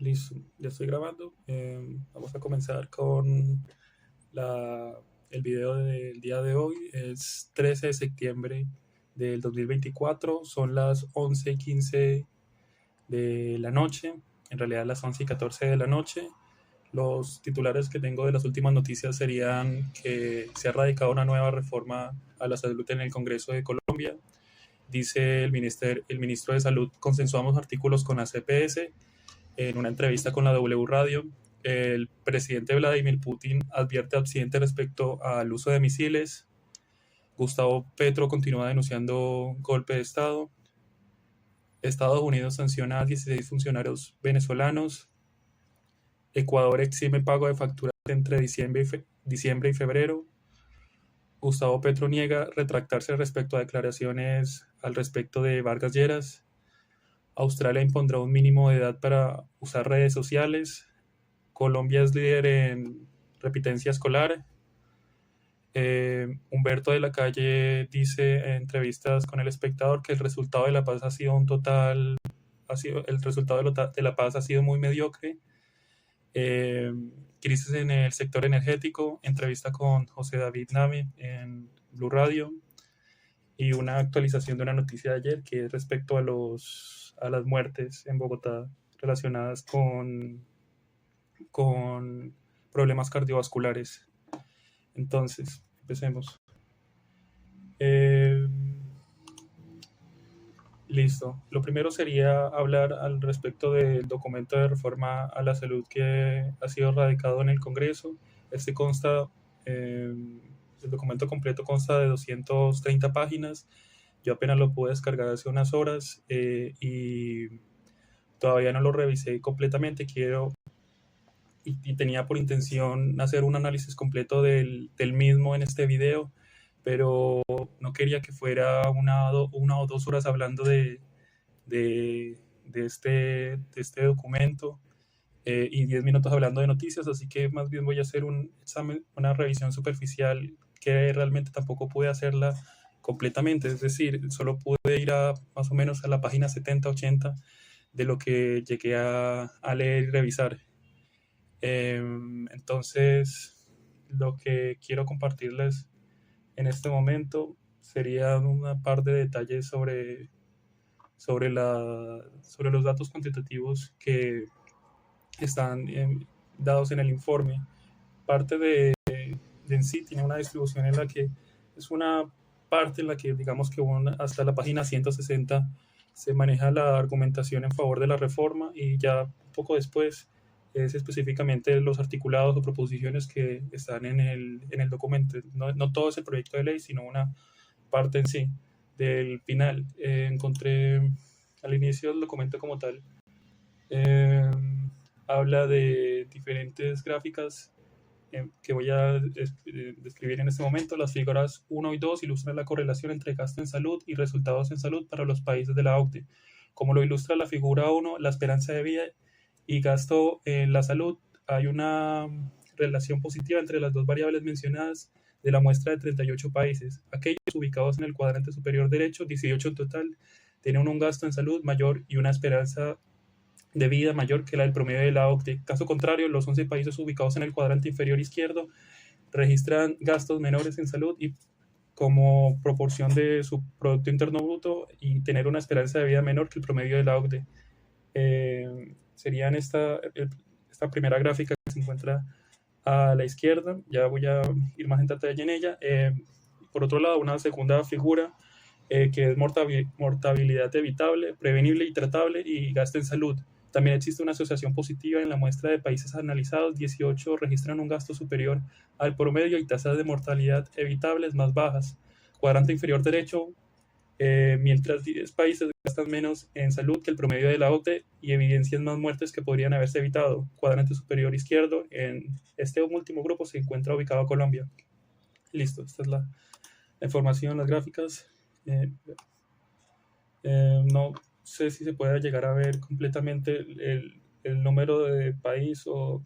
Listo, ya estoy grabando. Vamos a comenzar con el video del día de hoy. Es 13 de septiembre del 2024. Son las 11:15 de la noche. En realidad las 11:14 de la noche. Los titulares que tengo de las últimas noticias serían que se ha radicado una nueva reforma a la salud en el Congreso de Colombia. Dice el ministro de Salud: consensuamos artículos con la CPS. En una entrevista con la W Radio, el presidente Vladimir Putin advierte a Occidente respecto al uso de misiles. Gustavo Petro continúa denunciando golpe de Estado. Estados Unidos sanciona a 16 funcionarios venezolanos. Ecuador exime pago de facturas entre diciembre y febrero. Gustavo Petro niega retractarse respecto a declaraciones al respecto de Vargas Lleras. Australia impondrá un mínimo de edad para usar redes sociales. Colombia es líder en repitencia escolar. Humberto de la Calle dice en entrevistas con El Espectador que el resultado de la paz ha sido el resultado de la paz ha sido muy mediocre. Crisis en el sector energético, entrevista con José David Nami en Blue Radio, y una actualización de una noticia de ayer que es respecto a las muertes en Bogotá relacionadas con problemas cardiovasculares. Entonces, empecemos. Listo. Lo primero sería hablar al respecto del documento de reforma a la salud que ha sido radicado en el Congreso. Este el documento completo consta de 230 páginas. Yo apenas lo pude descargar hace unas horas y todavía no lo revisé completamente. Y tenía por intención hacer un análisis completo del mismo en este video, pero no quería que fuera una o dos horas hablando de este documento y 10 minutos hablando de noticias, así que más bien voy a hacer una revisión superficial que realmente tampoco pude hacerla completamente, es decir, solo pude ir más o menos a la página 70-80 de lo que llegué a leer y revisar. Entonces, lo que quiero compartirles en este momento sería una par de detalles sobre los datos cuantitativos que están dados en el informe. Parte de en sí tiene una distribución en la que es una parte en la que digamos que hasta la página 160 se maneja la argumentación en favor de la reforma, y ya un poco después es específicamente los articulados o proposiciones que están en el documento. No todo es el proyecto de ley, sino una parte en sí. Del final, encontré al inicio del documento como tal, eh, habla de diferentes gráficas que voy a describir en este momento. Las figuras 1 y 2 ilustran la correlación entre gasto en salud y resultados en salud para los países de la OCDE. Como lo ilustra la figura 1, la esperanza de vida y gasto en la salud, hay una relación positiva entre las dos variables mencionadas de la muestra de 38 países. Aquellos ubicados en el cuadrante superior derecho, 18 en total, tienen un gasto en salud mayor y una esperanza de vida mayor que la del promedio de la OCDE. Caso contrario, los 11 países ubicados en el cuadrante inferior izquierdo registran gastos menores en salud y como proporción de su Producto Interno Bruto, y tener una esperanza de vida menor que el promedio de la OCDE. Serían esta primera gráfica que se encuentra a la izquierda. Ya voy a ir más en detalle en ella. Por otro lado, una segunda figura que es mortalidad evitable, prevenible y tratable, y gasto en salud. También existe una asociación positiva en la muestra de países analizados. 18 registran un gasto superior al promedio y tasas de mortalidad evitables más bajas. Cuadrante inferior derecho, mientras 10 países gastan menos en salud que el promedio de la OCDE y evidencian más muertes que podrían haberse evitado. Cuadrante superior izquierdo, en este último grupo se encuentra ubicado Colombia. Listo, esta es la información, las gráficas. No sé si se puede llegar a ver completamente el número de país o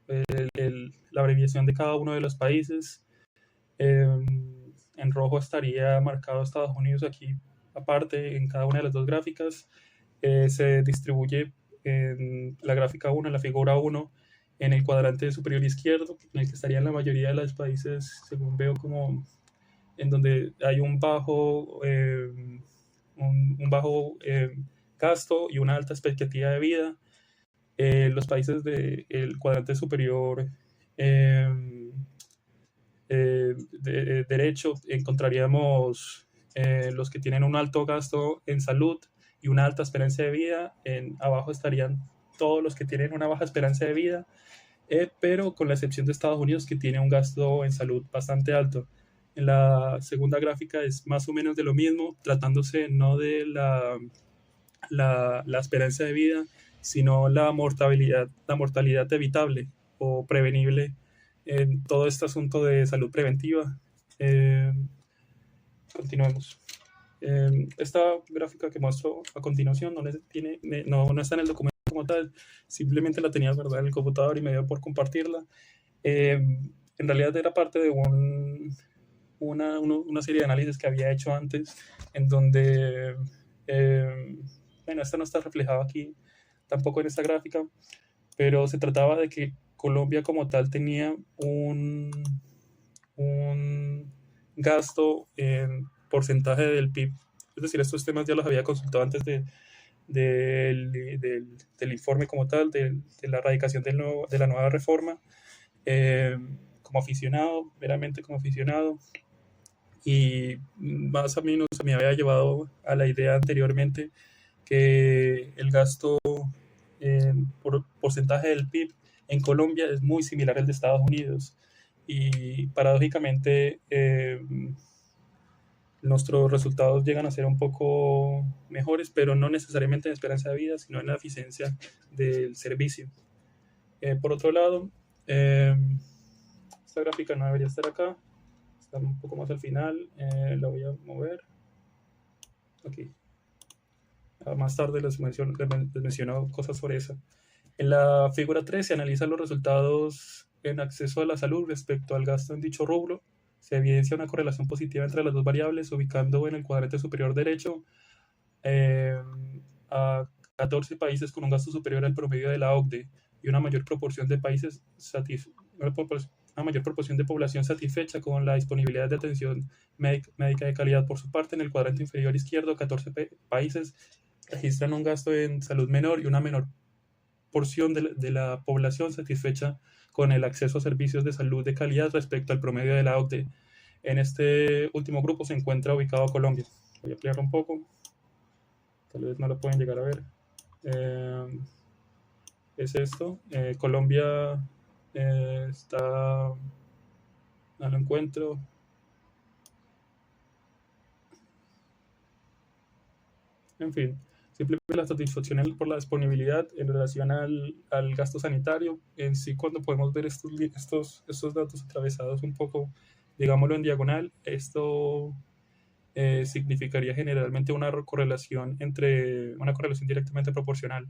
la abreviación de cada uno de los países. En rojo estaría marcado Estados Unidos aquí aparte en cada una de las dos gráficas. Se distribuye en la gráfica 1, en la figura 1, en el cuadrante superior izquierdo, en el que estarían la mayoría de los países, según veo, como en donde hay un bajo, un bajo gasto y una alta expectativa de vida. Los países del cuadrante superior eh, derecho encontraríamos los que tienen un alto gasto en salud y una alta esperanza de vida. Abajo estarían todos los que tienen una baja esperanza de vida, pero con la excepción de Estados Unidos, que tiene un gasto en salud bastante alto. En la segunda gráfica es más o menos de lo mismo, tratándose no de la esperanza de vida, sino la mortalidad evitable o prevenible en todo este asunto de salud preventiva. Eh, Continuemos. Esta gráfica que muestro a continuación no está en el documento como tal, simplemente la tenía guardada en el computador y me dio por compartirla. En realidad era parte de una serie de análisis que había hecho antes, en donde, bueno, esta no está reflejada aquí, tampoco en esta gráfica, pero se trataba de que Colombia como tal tenía un gasto en porcentaje del PIB. Es decir, estos temas ya los había consultado antes del informe como tal, de la radicación de la nueva reforma, como aficionado, meramente como aficionado, y más o menos me había llevado a la idea anteriormente que el gasto por porcentaje del PIB en Colombia es muy similar al de Estados Unidos, y paradójicamente nuestros resultados llegan a ser un poco mejores, pero no necesariamente en esperanza de vida, sino en la eficiencia del servicio. Por otro lado, esta gráfica no debería estar acá, está un poco más al final, la voy a mover. Aquí. Más tarde les menciono cosas sobre eso. En la figura 3 se analizan los resultados en acceso a la salud respecto al gasto en dicho rubro. Se evidencia una correlación positiva entre las dos variables, ubicando en el cuadrante superior derecho a 14 países con un gasto superior al promedio de la OCDE y una mayor proporción de países una mayor proporción de población satisfecha con la disponibilidad de atención médica de calidad. Por su parte, en el cuadrante inferior izquierdo, 14 países registran un gasto en salud menor y una menor porción de la población satisfecha con el acceso a servicios de salud de calidad respecto al promedio de la OCDE. En este último grupo se encuentra ubicado Colombia. Voy a ampliarlo un poco, tal vez no lo pueden llegar a ver. Es esto. Colombia está, no lo encuentro. En fin, simplemente la satisfacción por la disponibilidad en relación al gasto sanitario. En sí, cuando podemos ver estos datos atravesados un poco, digámoslo en diagonal, esto significaría generalmente una correlación directamente proporcional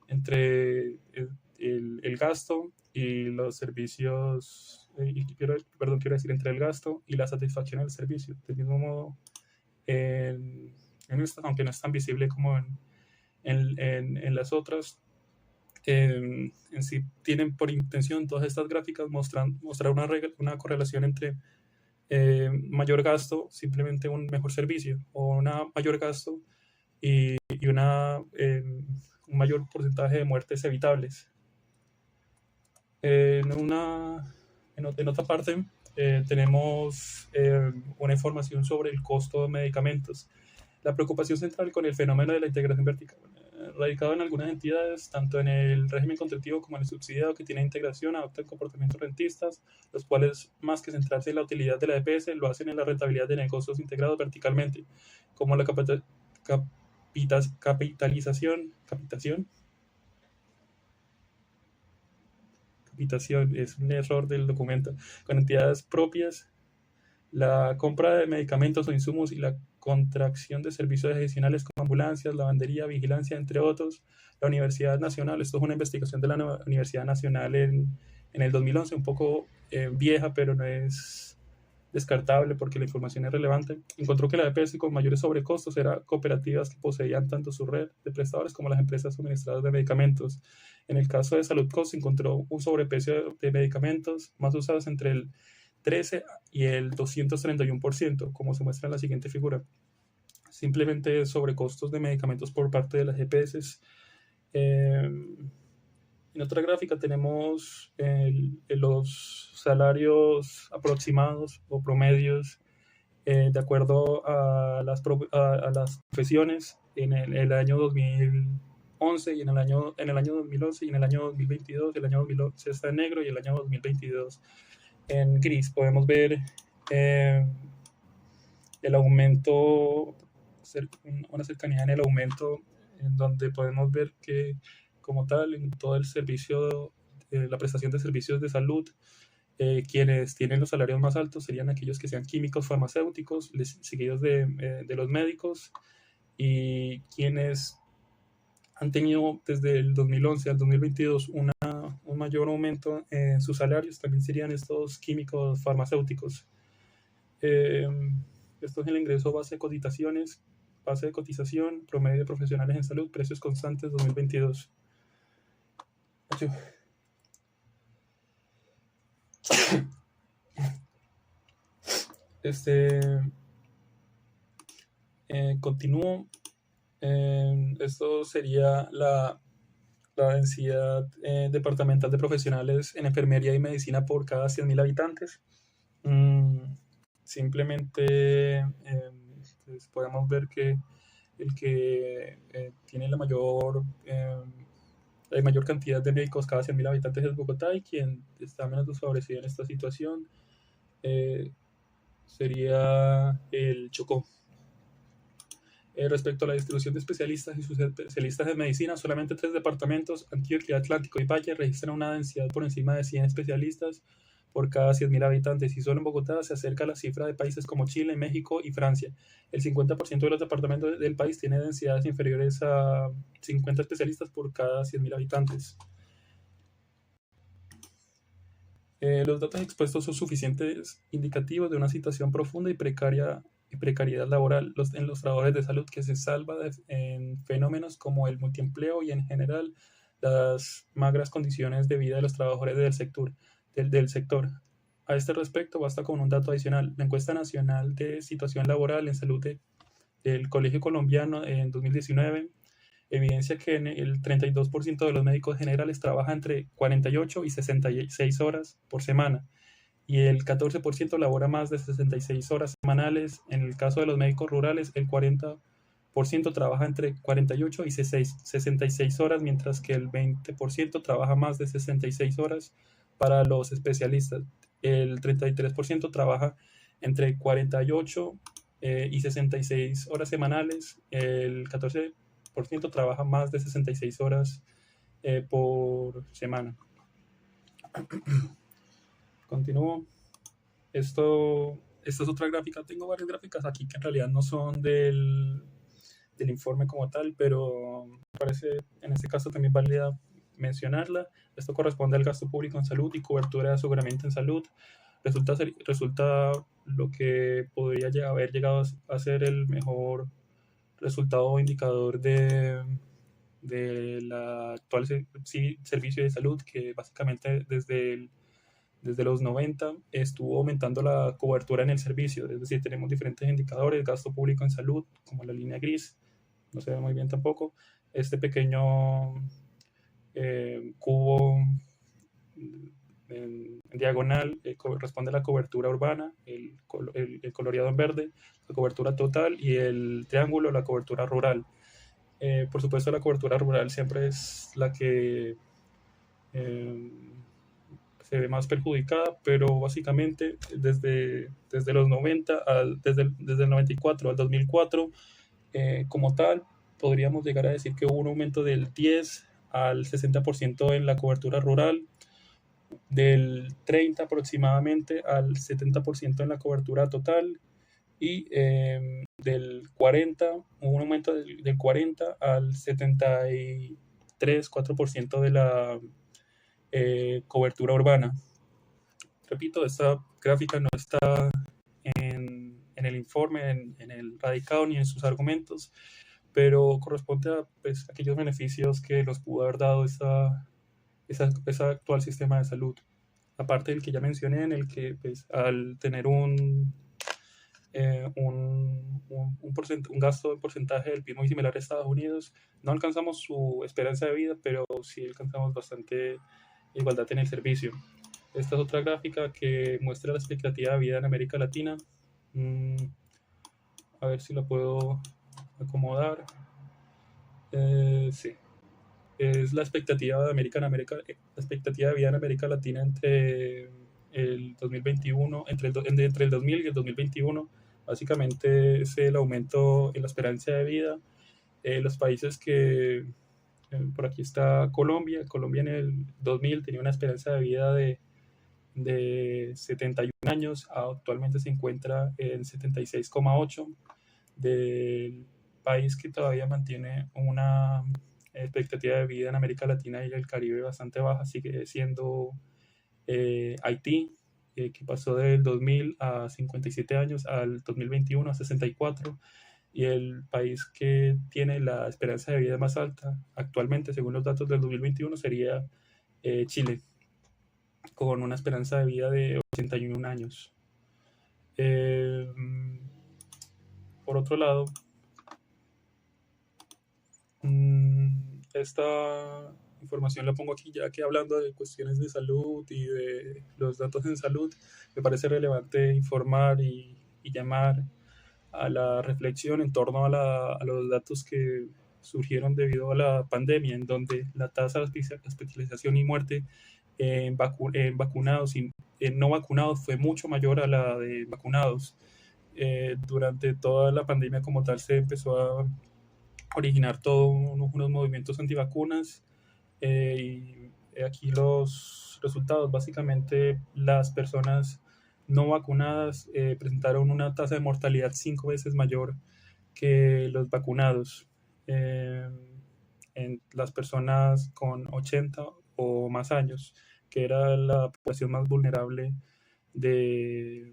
entre el gasto y los servicios, quiero decir, entre el gasto y la satisfacción del servicio. Del mismo modo, en esta, aunque no es tan visible como en las otras, en sí tienen por intención todas estas gráficas mostrar una correlación entre mayor gasto, simplemente un mejor servicio, o una mayor gasto y un mayor porcentaje de muertes evitables. En otra parte, tenemos una información sobre el costo de medicamentos. La preocupación central con el fenómeno de la integración vertical, radicado en algunas entidades, tanto en el régimen contributivo como en el subsidiado que tiene integración, adoptan comportamientos rentistas, los cuales, más que centrarse en la utilidad de la EPS, lo hacen en la rentabilidad de negocios integrados verticalmente, como la capitación es un error del documento, con entidades propias, la compra de medicamentos o insumos y la contracción de servicios adicionales como ambulancias, lavandería, vigilancia, entre otros. La Universidad Nacional, esto es una investigación de la Universidad Nacional en el 2011, un poco vieja, pero no es descartable porque la información es relevante, encontró que la EPS con mayores sobrecostos eran cooperativas que poseían tanto su red de prestadores como las empresas suministradoras de medicamentos. En el caso de Salud Cost, se encontró un sobreprecio de medicamentos más usados entre el 13 y el 231%, como se muestra en la siguiente figura. Simplemente sobrecostos de medicamentos por parte de las EPS. En otra gráfica tenemos los salarios aproximados o promedios de acuerdo a las profesiones en el año 2011 y en el año 2011 y en el año 2022. El año 2011 está en negro y el año 2022 en gris. Podemos ver el aumento, una cercanía en el aumento, en donde podemos ver que como tal en todo el servicio, la prestación de servicios de salud, quienes tienen los salarios más altos serían aquellos que sean químicos farmacéuticos, seguidos de los médicos, y quienes han tenido desde el 2011 al 2022 un mayor aumento en sus salarios también serían estos químicos farmacéuticos. Esto es el ingreso base de cotizaciones, base de cotización, promedio de profesionales en salud, precios constantes 2022. Continúo. Esto sería la densidad departamental de profesionales en enfermería y medicina por cada 100.000 habitantes. Simplemente pues podemos ver que el que tiene la mayor cantidad de médicos cada 100.000 habitantes es Bogotá, y quien está menos desfavorecido en esta situación sería el Chocó. Respecto a la distribución de especialistas y subespecialistas en medicina, solamente 3 departamentos, Antioquia, Atlántico y Valle, registran una densidad por encima de 100 especialistas por cada 100.000 habitantes, y solo en Bogotá se acerca a la cifra de países como Chile, México y Francia. El 50% de los departamentos del país tiene densidades inferiores a 50 especialistas por cada 100.000 habitantes. Los datos expuestos son suficientes indicativos de una situación profunda y precariedad laboral en los trabajadores de salud, que se salva en fenómenos como el multiempleo y en general las magras condiciones de vida de los trabajadores del sector. A este respecto, basta con un dato adicional. La encuesta nacional de situación laboral en salud del Colegio Colombiano en 2019 evidencia que el 32% de los médicos generales trabaja entre 48 y 66 horas por semana, y el 14% labora más de 66 horas semanales. En el caso de los médicos rurales, el 40% trabaja entre 48 y 66 horas, mientras que el 20% trabaja más de 66 horas para los especialistas. El 33% trabaja entre 48 y 66 horas semanales. El 14% trabaja más de 66 horas por semana. Continúo. Esta es otra gráfica. Tengo varias gráficas aquí que en realidad no son del informe como tal, pero me parece en este caso también válida mencionarla. Esto corresponde al gasto público en salud y cobertura de aseguramiento en salud. Resulta lo que podría haber llegado a ser el mejor resultado o indicador de la actual servicio de salud, que básicamente desde los 90 estuvo aumentando la cobertura en el servicio. Es decir, tenemos diferentes indicadores: gasto público en salud, como la línea gris, no se ve muy bien tampoco. Este pequeño cubo en diagonal corresponde a la cobertura urbana, el coloreado en verde, la cobertura total, y el triángulo, la cobertura rural. Por supuesto, la cobertura rural siempre es la que se ve más perjudicada, pero básicamente desde los 90, desde el 94 al 2004, como tal, podríamos llegar a decir que hubo un aumento del 10 al 60% en la cobertura rural, del 30 aproximadamente al 70% en la cobertura total, y del 40, hubo un aumento del 40 al 73,4% de la cobertura urbana. Repito, esta gráfica no está en el informe, en el radicado ni en sus argumentos, pero corresponde a pues, aquellos beneficios que nos pudo haber dado ese actual sistema de salud. Aparte del que ya mencioné, en el que pues, al tener un gasto en porcentaje del PIB muy similar a Estados Unidos, no alcanzamos su esperanza de vida, pero sí alcanzamos bastante igualdad en el servicio. Esta es otra gráfica que muestra la expectativa de vida en América Latina. A ver si la puedo acomodar. Sí. Es la expectativa la expectativa de vida en América Latina entre el 2021, entre el 2000 y el 2021. Básicamente es el aumento en la esperanza de vida. Los países por aquí está Colombia. Colombia en el 2000 tenía una esperanza de vida de 71 años, actualmente se encuentra en 76,8, del país que todavía mantiene una expectativa de vida en América Latina y el Caribe bastante baja, sigue siendo Haití, que pasó del 2000 a 57 años al 2021 a 64, y el país que tiene la esperanza de vida más alta actualmente, según los datos del 2021, sería Chile, con una esperanza de vida de 81 años. Por otro lado, esta información la pongo aquí ya que hablando de cuestiones de salud y de los datos en salud, me parece relevante informar y llamar a la reflexión en torno a los datos que surgieron debido a la pandemia, en donde la tasa de hospitalización y muerte en vacunados y en no vacunados fue mucho mayor a la de vacunados. Durante toda la pandemia como tal se empezó a originar todos unos movimientos antivacunas, y aquí los resultados, básicamente las personas no vacunadas presentaron una tasa de mortalidad 5 veces mayor que los vacunados. En las personas con 80 o más años, que era la población más vulnerable de,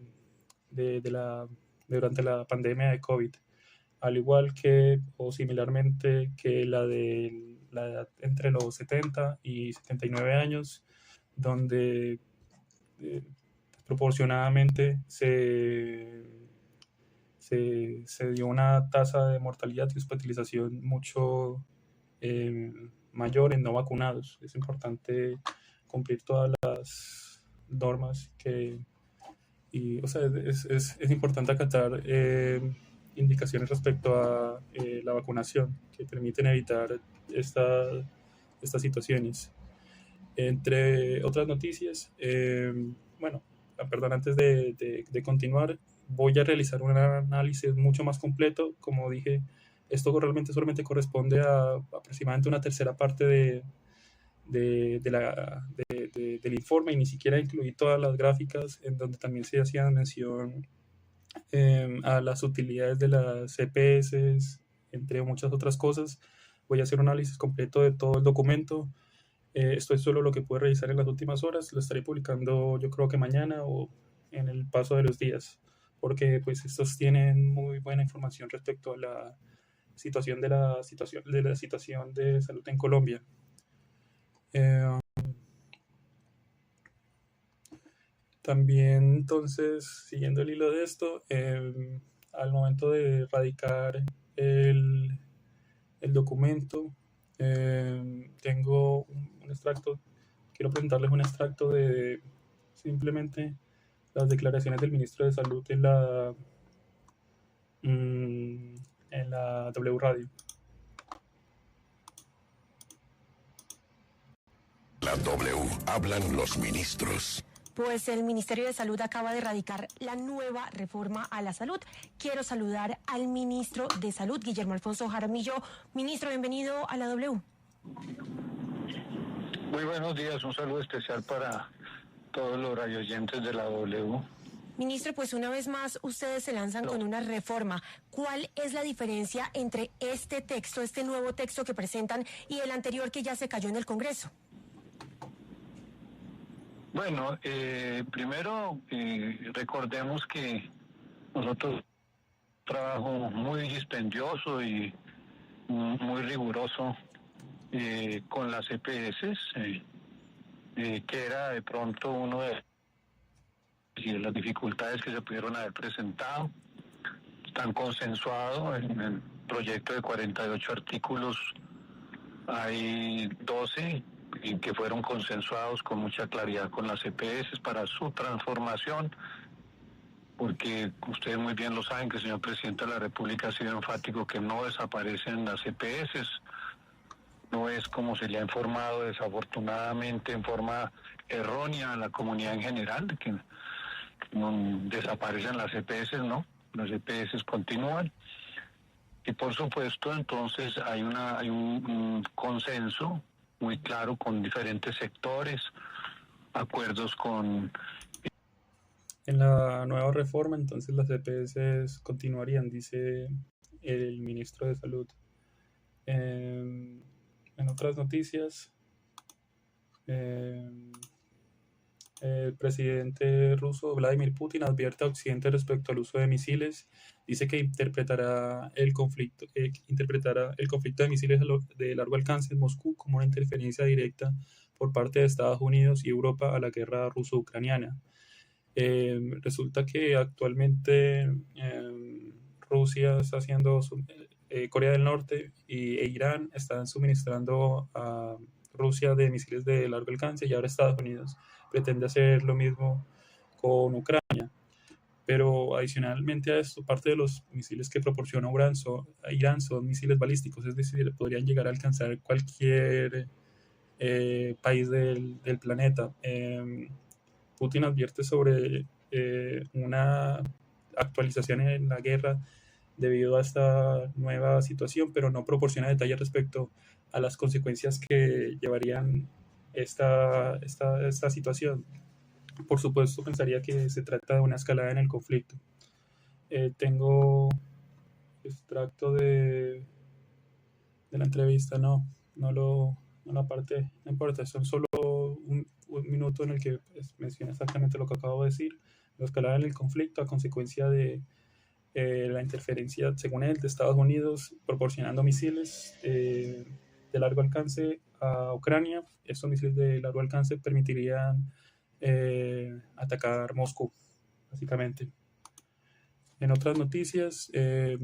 durante la pandemia de COVID, al igual que o similarmente que la edad entre los 70 y 79 años, donde proporcionadamente se dio una tasa de mortalidad y hospitalización mucho mayor en no vacunados. Es importante cumplir todas las normas o sea, es importante acatar indicaciones respecto a la vacunación que permiten evitar estas situaciones. Entre otras noticias, bueno, perdón, antes de continuar, voy a realizar un análisis mucho más completo. Como dije, esto realmente solamente corresponde a aproximadamente una tercera parte del informe, y ni siquiera incluí todas las gráficas en donde también se hacía mención a las utilidades de las CPS, entre muchas otras cosas. Voy a hacer un análisis completo de todo el documento. Esto es solo lo que pude revisar en las últimas horas. Lo estaré publicando yo creo que mañana o en el paso de los días, porque pues estos tienen muy buena información respecto a la situación de situación de salud en Colombia. También, entonces, siguiendo el hilo de esto, al momento de radicar el documento, tengo un extracto, quiero presentarles un extracto de simplemente las declaraciones del ministro de Salud en la W Radio. La W, hablan los ministros. Pues el Ministerio de Salud acaba de erradicar la nueva reforma a la salud. Quiero saludar al ministro de Salud, Guillermo Alfonso Jaramillo. Ministro, bienvenido a la W. Muy buenos días, un saludo especial para todos los radioyentes de la W. Ministro, pues una vez más ustedes se lanzan con una reforma. ¿Cuál es la diferencia entre este texto, este nuevo texto que presentan, y el anterior que ya se cayó en el Congreso? Bueno, primero recordemos que nosotros trabajo muy dispendioso y muy riguroso con las EPS, que era de pronto uno de las dificultades que se pudieron haber presentado. Están consensuados en el proyecto de 48 artículos, hay 12 que fueron consensuados con mucha claridad con las EPS para su transformación, porque ustedes muy bien lo saben que el señor presidente de la República ha sido enfático que no desaparecen las EPS, no es como se le ha informado desafortunadamente en forma errónea a la comunidad en general, de que no desaparecen las EPS, no, las EPS continúan. Y por supuesto entonces hay un consenso muy claro con diferentes sectores, acuerdos con... En la nueva reforma, entonces las EPS continuarían, dice el ministro de Salud. En otras noticias, el presidente ruso Vladimir Putin advierte a Occidente respecto al uso de misiles. Dice que interpretará el conflicto de misiles de largo alcance en Moscú como una interferencia directa por parte de Estados Unidos y Europa a la guerra ruso-ucraniana. Resulta que actualmente Rusia está haciendo, Corea del Norte e Irán están suministrando a Rusia de misiles de largo alcance, y ahora Estados Unidos pretende hacer lo mismo con Ucrania. Pero adicionalmente a esto, parte de los misiles que proporciona Irán son misiles balísticos, es decir, podrían llegar a alcanzar cualquier país del planeta. Putin advierte sobre una actualización en la guerra debido a esta nueva situación, pero no proporciona detalles respecto a las consecuencias que llevarían esta situación. Por supuesto, pensaría que se trata de una escalada en el conflicto. Tengo extracto de la entrevista, no aparté, no importa, son solo un minuto en el que menciona exactamente lo que acabo de decir. La escalada en el conflicto a consecuencia de la interferencia, según él, de Estados Unidos proporcionando misiles de largo alcance a Ucrania. Estos misiles de largo alcance permitirían atacar Moscú, básicamente. En otras noticias, a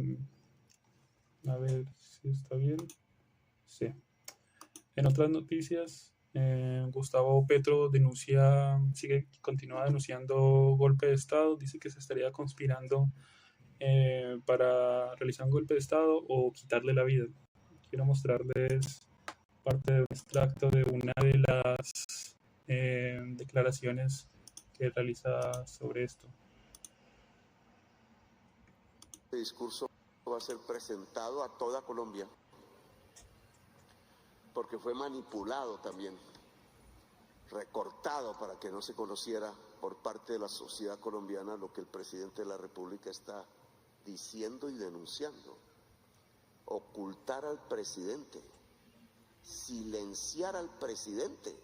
ver si está bien. Sí. En otras noticias, Gustavo Petro continúa denunciando golpe de Estado. Dice que se estaría conspirando para realizar un golpe de Estado o quitarle la vida. Quiero mostrarles parte de un extracto de una de las declaraciones que realiza sobre esto. Este discurso va a ser presentado a toda Colombia, porque fue manipulado también, recortado para que no se conociera por parte de la sociedad colombiana lo que el presidente de la República está diciendo y denunciando. Ocultar al presidente, silenciar al presidente,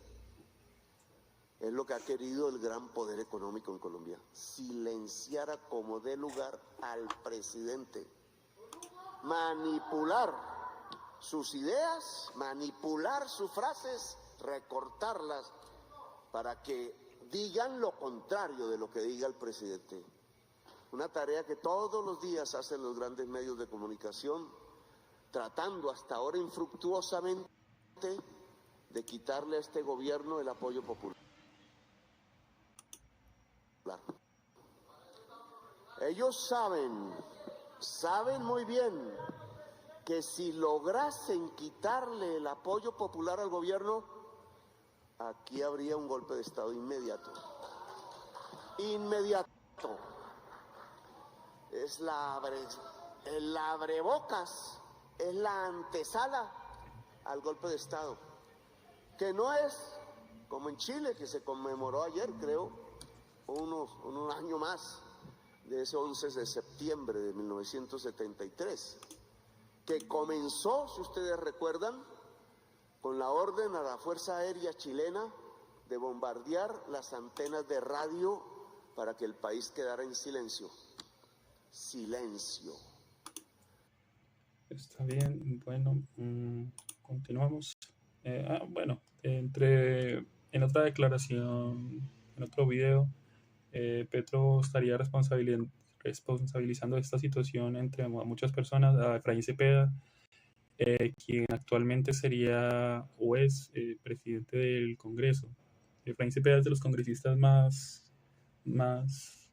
es lo que ha querido el gran poder económico en Colombia. Silenciar a como dé lugar al presidente, manipular sus ideas, manipular sus frases, recortarlas para que digan lo contrario de lo que diga el presidente. Una tarea que todos los días hacen los grandes medios de comunicación, tratando hasta ahora infructuosamente de quitarle a este gobierno el apoyo popular. Ellos saben muy bien que si lograsen quitarle el apoyo popular al gobierno, aquí habría un golpe de Estado inmediato. Inmediato. Es el abrebocas, es la antesala al golpe de Estado, que no es como en Chile, que se conmemoró ayer, creo, un año más de ese 11 de septiembre de 1973, que comenzó, si ustedes recuerdan, con la orden a la Fuerza Aérea chilena de bombardear las antenas de radio para que el país quedara en silencio. silencio. Está bien, bueno, continuamos. Bueno, en otra declaración, en otro video, Petro estaría responsabilizando esta situación entre muchas personas, a Efraín Cepeda, quien actualmente sería o es presidente del Congreso. Efraín Cepeda es de los congresistas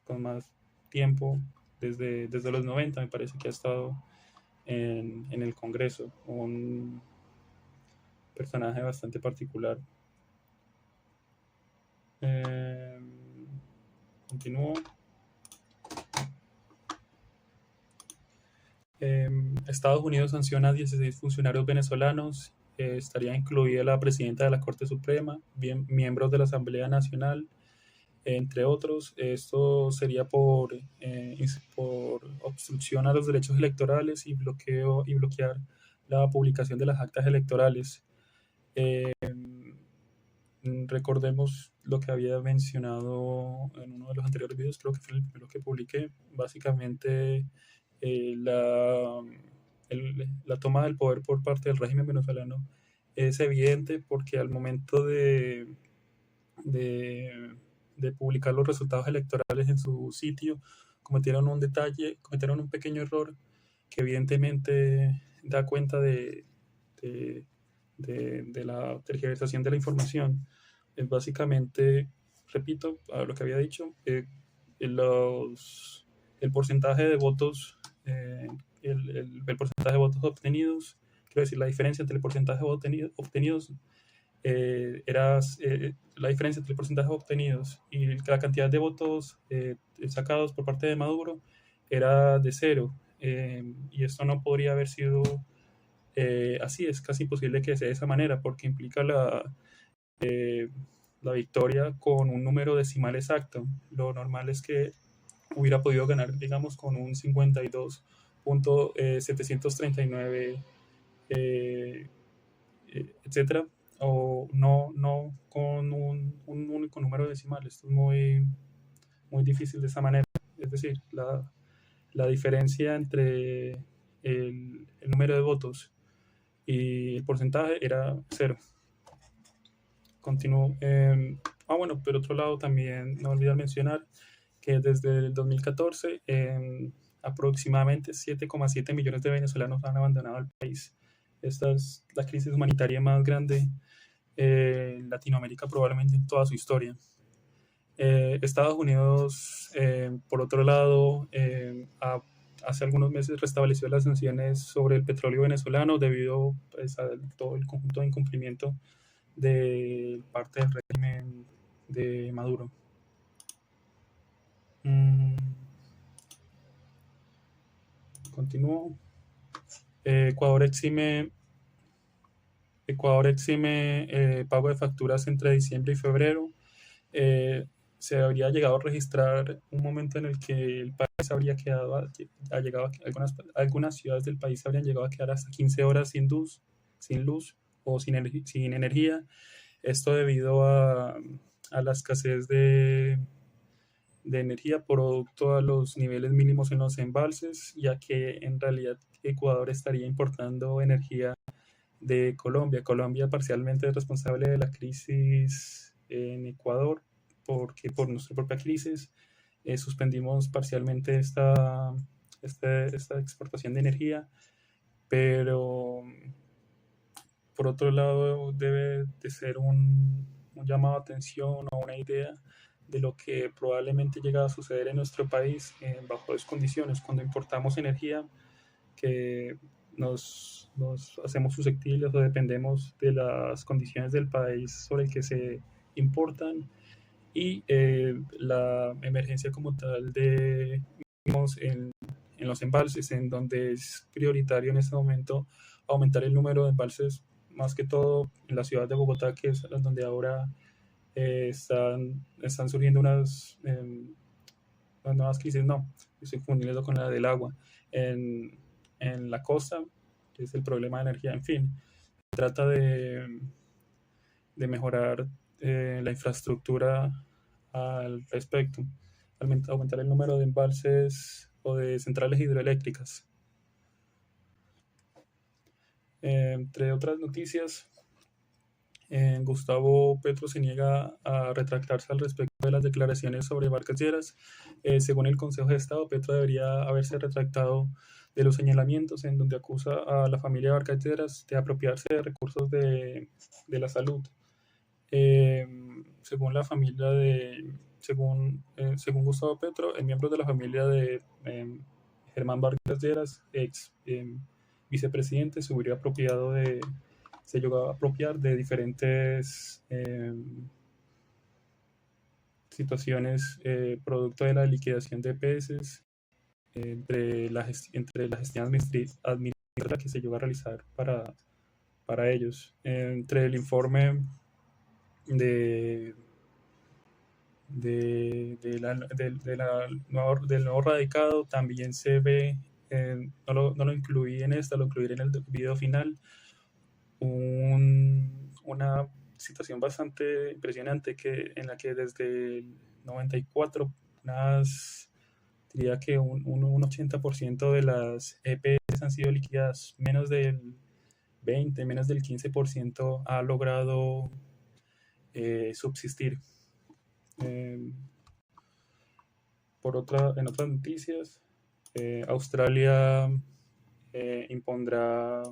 con más tiempo, desde los 90 me parece que ha estado en el Congreso, un personaje bastante particular. Continúo. Estados Unidos sanciona a 16 funcionarios venezolanos. Estaría incluida la presidenta de la Corte Suprema, miembros de la Asamblea Nacional, entre otros. Esto sería por obstrucción a los derechos electorales y bloquear la publicación de las actas electorales. Recordemos lo que había mencionado en uno de los anteriores videos, creo que fue el primero que publiqué. Básicamente, la toma del poder por parte del régimen venezolano es evidente porque al momento de publicar los resultados electorales en su sitio, cometieron un pequeño error que evidentemente da cuenta de la tergiversación de la información. Es básicamente, repito, a lo que había dicho, el porcentaje de votos, el porcentaje de votos obtenidos, quiero decir, la diferencia entre el porcentaje de votos obtenidos la diferencia entre el porcentaje obtenidos y la cantidad de votos sacados por parte de Maduro era de 0, y esto no podría haber sido así. Es casi imposible que sea de esa manera porque implica la victoria con un número decimal exacto. Lo normal es que hubiera podido ganar, digamos, con un 52.739, etcétera, o no con un único número decimal. Esto es muy, muy difícil de esa manera. Es decir, la diferencia entre el número de votos y el porcentaje era 0. Continúo. Bueno, por otro lado también no olvidar mencionar que desde el 2014 aproximadamente 7,7 millones de venezolanos han abandonado el país. Esta es la crisis humanitaria más grande en Latinoamérica probablemente en toda su historia. Estados Unidos, por otro lado, hace algunos meses restableció las sanciones sobre el petróleo venezolano debido, pues, a todo el conjunto de incumplimiento de parte del régimen de Maduro. Continúo. Ecuador exime pago de facturas entre diciembre y febrero. Se habría llegado a registrar un momento en el que el país habría algunas ciudades del país habrían llegado a quedar hasta 15 horas sin luz o sin energía. Esto debido a la escasez de energía producto a los niveles mínimos en los embalses, ya que en realidad Ecuador estaría importando energía de Colombia. Colombia parcialmente es responsable de la crisis en Ecuador, porque por nuestra propia crisis suspendimos parcialmente esta exportación de energía, pero por otro lado debe de ser un llamado de atención o una idea de lo que probablemente llega a suceder en nuestro país bajo dos condiciones. Cuando importamos energía, que nos hacemos susceptibles o dependemos de las condiciones del país sobre el que se importan, y la emergencia como tal en los embalses, en donde es prioritario en este momento aumentar el número de embalses, más que todo en la ciudad de Bogotá, que es donde ahora están surgiendo unas nuevas crisis. No, estoy confundiendo con la del agua en la costa, que es el problema de energía. En fin, se trata de mejorar la infraestructura al respecto, aumentar el número de embalses o de centrales hidroeléctricas. Entre otras noticias, Gustavo Petro se niega a retractarse al respecto de las declaraciones sobre Vargas Lleras. Según el Consejo de Estado, Petro debería haberse retractado de los señalamientos en donde acusa a la familia Vargas Lleras de apropiarse de recursos de la salud. Según la familia según Gustavo Petro, el miembro de la familia de Germán Vargas Lleras, ex vicepresidente, se llegó a apropiar de diferentes situaciones producto de la liquidación de EPS entre la gestión administrativa que se llegó a realizar para ellos. Entre el informe del nuevo radicado también se ve, no lo incluí en esta, lo incluiré en el video final, una situación bastante impresionante en la que desde el 94 diría que un 80% de las EPS han sido liquidadas, menos del 20, menos del 15% ha logrado subsistir. En otras noticias, Australia impondrá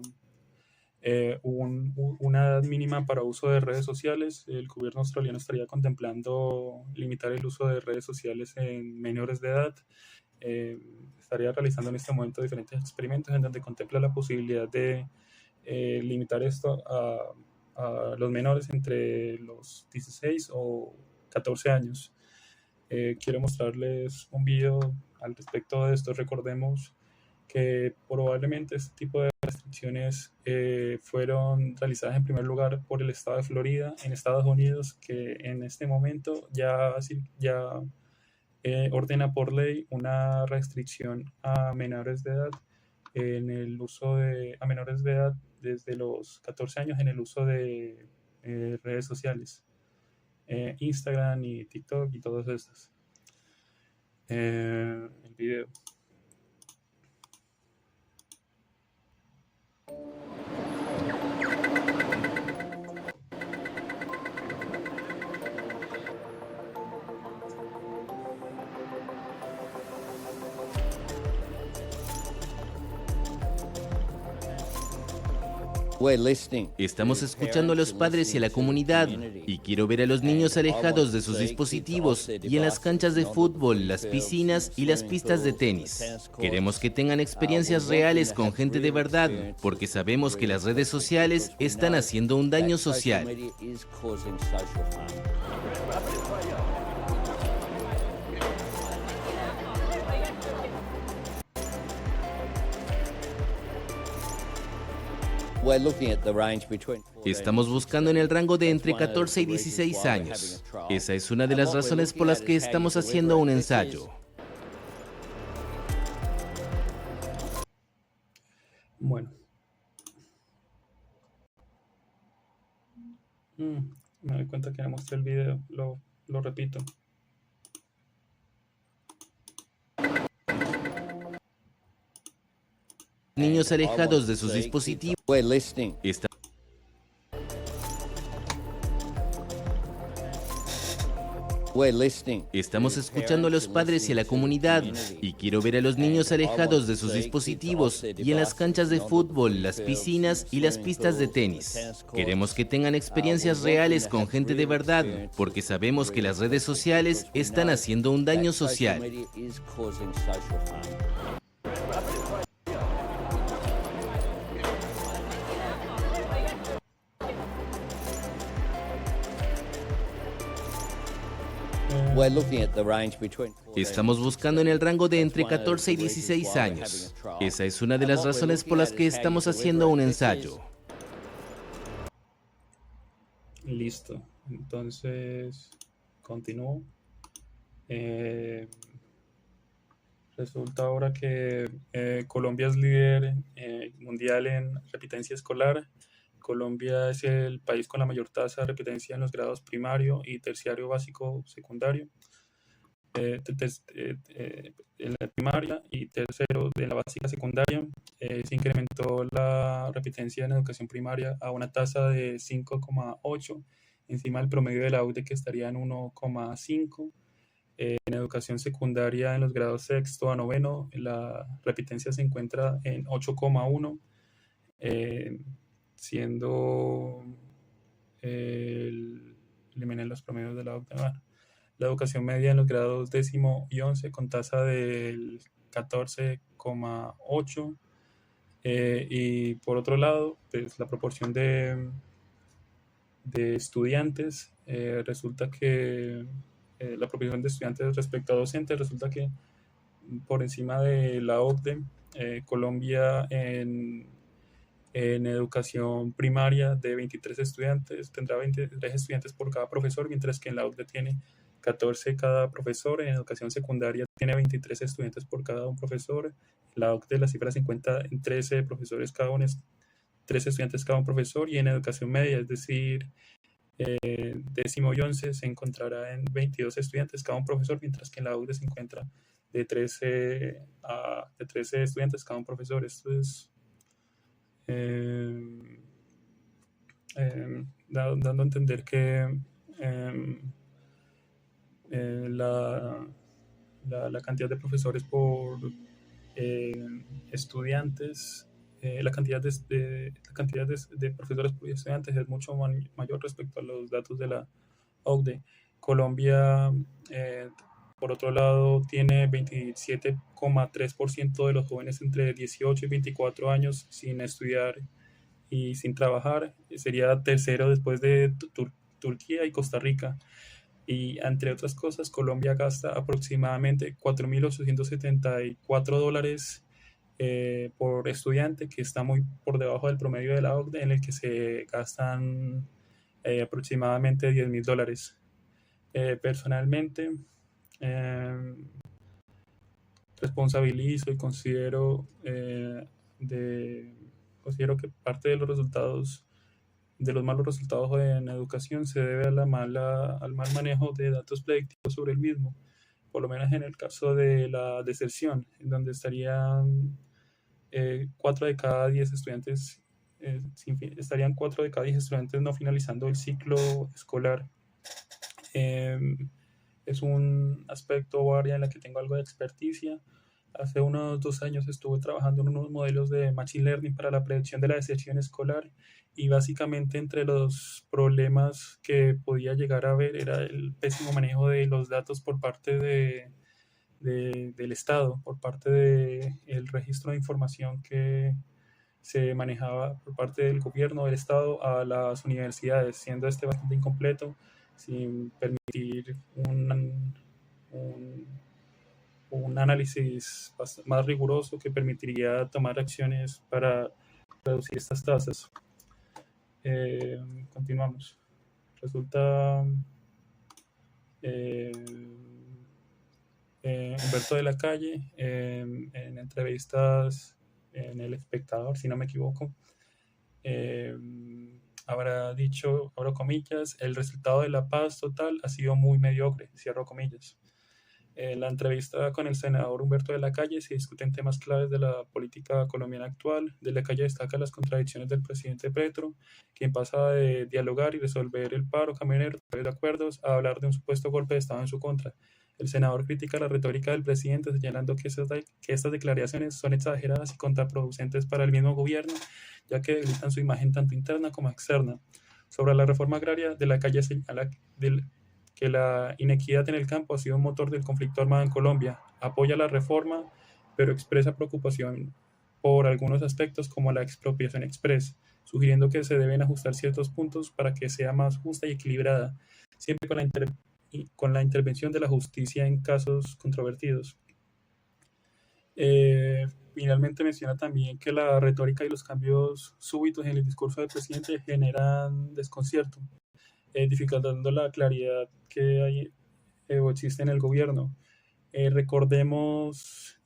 una edad mínima para uso de redes sociales. El gobierno australiano estaría contemplando limitar el uso de redes sociales en menores de edad. Estaría realizando en este momento diferentes experimentos en donde contempla la posibilidad de limitar esto a los menores entre los 16 o 14 años. Quiero mostrarles un video al respecto de esto. Recordemos que probablemente este tipo de restricciones fueron realizadas en primer lugar por el estado de Florida en Estados Unidos, que en este momento ya ordena por ley una restricción a menores de edad a menores de edad desde los 14 años en el uso de redes sociales, Instagram y TikTok y todas estas. El video. Estamos escuchando a los padres y a la comunidad y quiero ver a los niños alejados de sus dispositivos y en las canchas de fútbol, las piscinas y las pistas de tenis. Queremos que tengan experiencias reales con gente de verdad, porque sabemos que las redes sociales están haciendo un daño social. Estamos buscando en el rango de entre 14 y 16 años. Esa es una de las razones por las que estamos haciendo un ensayo. Bueno. Me doy cuenta que me mostré el video. Lo repito. Niños alejados de sus dispositivos. Estamos escuchando a los padres y a la comunidad y quiero ver a los niños alejados de sus dispositivos y en las canchas de fútbol, las piscinas y las pistas de tenis. Queremos que tengan experiencias reales con gente de verdad, porque sabemos que las redes sociales están haciendo un daño social. Estamos buscando en el rango de entre 14 y 16 años. Esa es una de las razones por las que estamos haciendo un ensayo. Listo. Entonces, continúo. Resulta ahora que Colombia es líder mundial en repitencia escolar. Colombia es el país con la mayor tasa de repitencia en los grados primario y terciario básico secundario. en la primaria y tercero de la básica secundaria. Se incrementó la repitencia en educación primaria a una tasa de 5,8, encima del promedio de la UTE que estaría en 1,5. En educación secundaria, en los grados sexto a noveno, la repitencia se encuentra en 8,1, siendo eliminan los promedios de la UTE. La educación media en los grados décimo y 11 con tasa del 14,8. Y por otro lado, pues, la proporción de estudiantes, resulta que la proporción de estudiantes respecto a docentes, resulta que por encima de la OCDE, Colombia en educación primaria de 23 estudiantes tendrá 23 estudiantes por cada profesor, mientras que en la OCDE tiene 14 cada profesor. En educación secundaria tiene 23 estudiantes por cada un profesor. En la OCDE la cifra se encuentra en 13 profesores cada uno, 13 estudiantes cada un profesor, y en educación media, es decir, décimo y 11, se encontrará en 22 estudiantes cada un profesor, mientras que en la UCDE se encuentra de 13 estudiantes cada un profesor. Esto es dando a entender que la cantidad de profesores por estudiantes, la cantidad de profesores por estudiantes es mucho mayor respecto a los datos de la OCDE. Colombia, por otro lado, tiene 27,3% de los jóvenes entre 18 y 24 años sin estudiar y sin trabajar. Sería tercero después de Turquía y Costa Rica. Y entre otras cosas, Colombia gasta aproximadamente $4.874 por estudiante, que está muy por debajo del promedio de la OCDE, en el que se gastan aproximadamente $10.000. Personalmente, responsabilizo y considero que parte de los resultados, de los malos resultados en educación, se debe al mal manejo de datos predictivos sobre el mismo, por lo menos en el caso de la deserción, en donde estarían 4 de cada 10 estudiantes, estarían 4 de cada 10 estudiantes no finalizando el ciclo escolar. Es un aspecto o área en la que tengo algo de experticia. Hace unos 2 años estuve trabajando en unos modelos de Machine Learning para la predicción de la deserción escolar, y básicamente entre los problemas que podía llegar a ver era el pésimo manejo de los datos por parte del Estado, por parte del registro de información que se manejaba por parte del gobierno del Estado a las universidades, siendo este bastante incompleto, sin permitir un análisis más riguroso que permitiría tomar acciones para reducir estas tasas. Continuamos. Resulta Humberto de la Calle, en entrevistas en El Espectador, si no me equivoco, habrá dicho, abro comillas, el resultado de la paz total ha sido muy mediocre, cierro comillas. En la entrevista con el senador Humberto de la Calle se discuten temas claves de la política colombiana actual. De la Calle destaca las contradicciones del presidente Petro, quien pasa de dialogar y resolver el paro camionero a través de acuerdos a hablar de un supuesto golpe de Estado en su contra. El senador critica la retórica del presidente, señalando que estas declaraciones son exageradas y contraproducentes para el mismo gobierno, ya que debilitan su imagen tanto interna como externa. Sobre la reforma agraria, de la Calle señala que la inequidad en el campo ha sido un motor del conflicto armado en Colombia. Apoya la reforma, pero expresa preocupación por algunos aspectos como la expropiación express, sugiriendo que se deben ajustar ciertos puntos para que sea más justa y equilibrada, siempre con la intervención de la justicia en casos controvertidos. Finalmente menciona también que la retórica y los cambios súbitos en el discurso del presidente generan desconcierto, dificultando la claridad que hay o existe en el gobierno. Recordemos,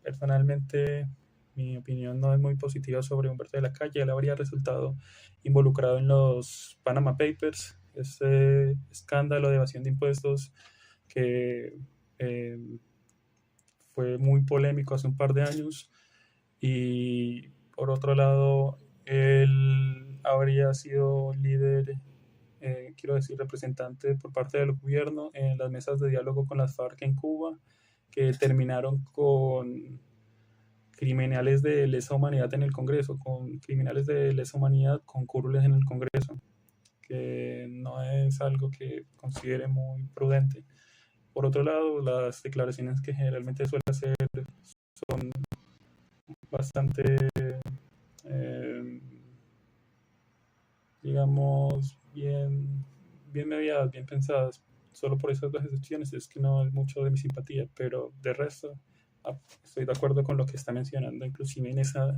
personalmente, mi opinión no es muy positiva sobre Humberto de la Calle. Él habría resultado involucrado en los Panama Papers, ese escándalo de evasión de impuestos que eh, fue muy polémico hace un par de años. Y por otro lado, él habría sido líder, quiero decir, representante por parte del gobierno en las mesas de diálogo con las FARC en Cuba, que terminaron con criminales de lesa humanidad en el Congreso, con criminales de lesa humanidad con curules en el Congreso, que no es algo que considere muy prudente. Por otro lado, las declaraciones que generalmente suele hacer son bastante, eh, digamos, bien mediadas, bien pensadas. Solo por esas dos excepciones es que no es mucho de mi simpatía, pero de resto estoy de acuerdo con lo que está mencionando, inclusive en esa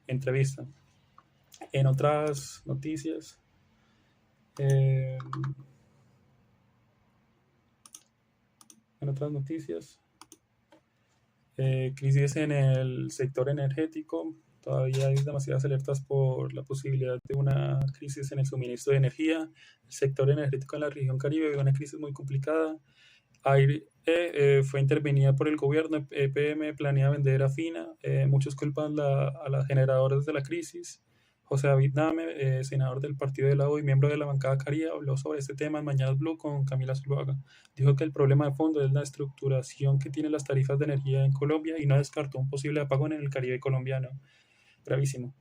entrevista. En otras noticias, eh, crisis en el sector energético. Todavía hay demasiadas alertas por la posibilidad de una crisis en el suministro de energía. El sector energético en la región Caribe vive una crisis muy complicada. AIRE fue intervenida por el gobierno. EPM planea vender a Fina. Muchos culpan a las generadoras de la crisis. José David Name, senador del Partido de la U y miembro de la bancada Caribe, habló sobre este tema en Mañanas Blue con Camila Zuluaga. Dijo que el problema de fondo es la estructuración que tienen las tarifas de energía en Colombia y no descartó un posible apagón en el Caribe colombiano. Gravísimo.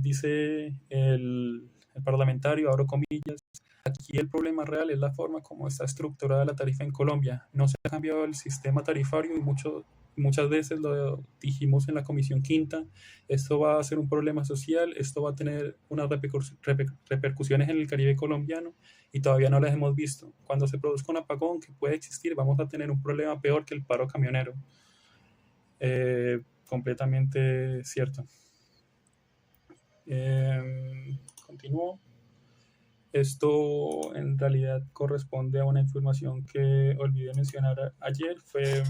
Dice el parlamentario, abro comillas, aquí el problema real es la forma como está estructurada la tarifa en Colombia. No se ha cambiado el sistema tarifario y muchas veces lo dijimos en la Comisión Quinta, esto va a ser un problema social, esto va a tener unas repercusiones en el Caribe colombiano y todavía no las hemos visto. Cuando se produzca un apagón que puede existir, vamos a tener un problema peor que el paro camionero. Completamente cierto. Continúo. Esto en realidad corresponde a una información que olvidé mencionar ayer, fue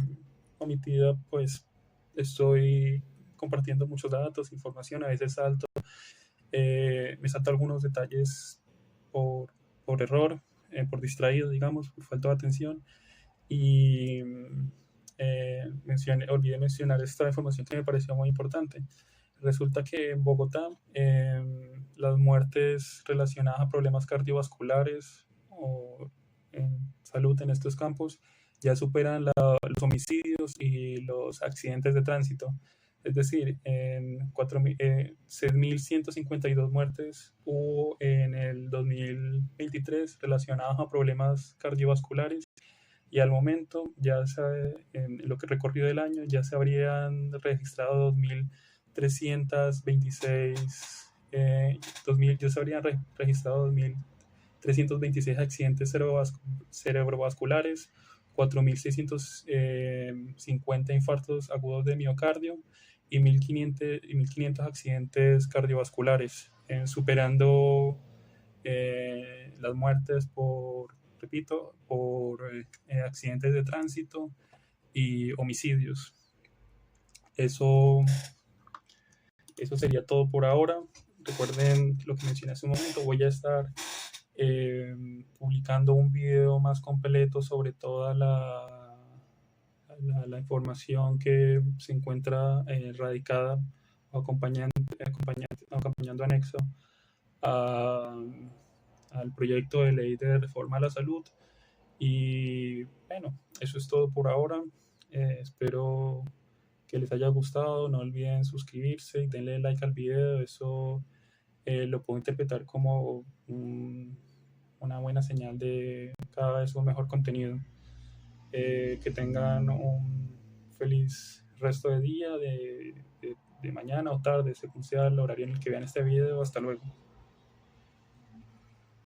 omitida, pues estoy compartiendo muchos datos, información, a veces me salto algunos detalles por error, por distraído, digamos, por falta de atención, y olvidé mencionar esta información que me pareció muy importante. Resulta que en Bogotá las muertes relacionadas a problemas cardiovasculares o en salud en estos campos ya superan los homicidios y los accidentes de tránsito. Es decir, 6.152 muertes hubo en el 2023 relacionadas a problemas cardiovasculares y al momento, en lo que recorrido del año, ya se habrían registrado 2.326, ya se habrían registrado 2.326 accidentes cerebrovasculares, 4.650 infartos agudos de miocardio y 1.500 accidentes cardiovasculares, superando las muertes por accidentes de tránsito y homicidios. Eso sería todo por ahora. Recuerden lo que mencioné hace un momento, voy a estar publicando un video más completo sobre toda la información que se encuentra radicada o acompañando anexo al proyecto de ley de reforma a la salud. Y bueno, eso es todo por ahora. Espero que les haya gustado. No olviden suscribirse y denle like al video. Eso lo puedo interpretar como una buena señal de cada vez un mejor contenido. Que tengan un feliz resto de día, de mañana o tarde, según sea el horario en el que vean este video. Hasta luego.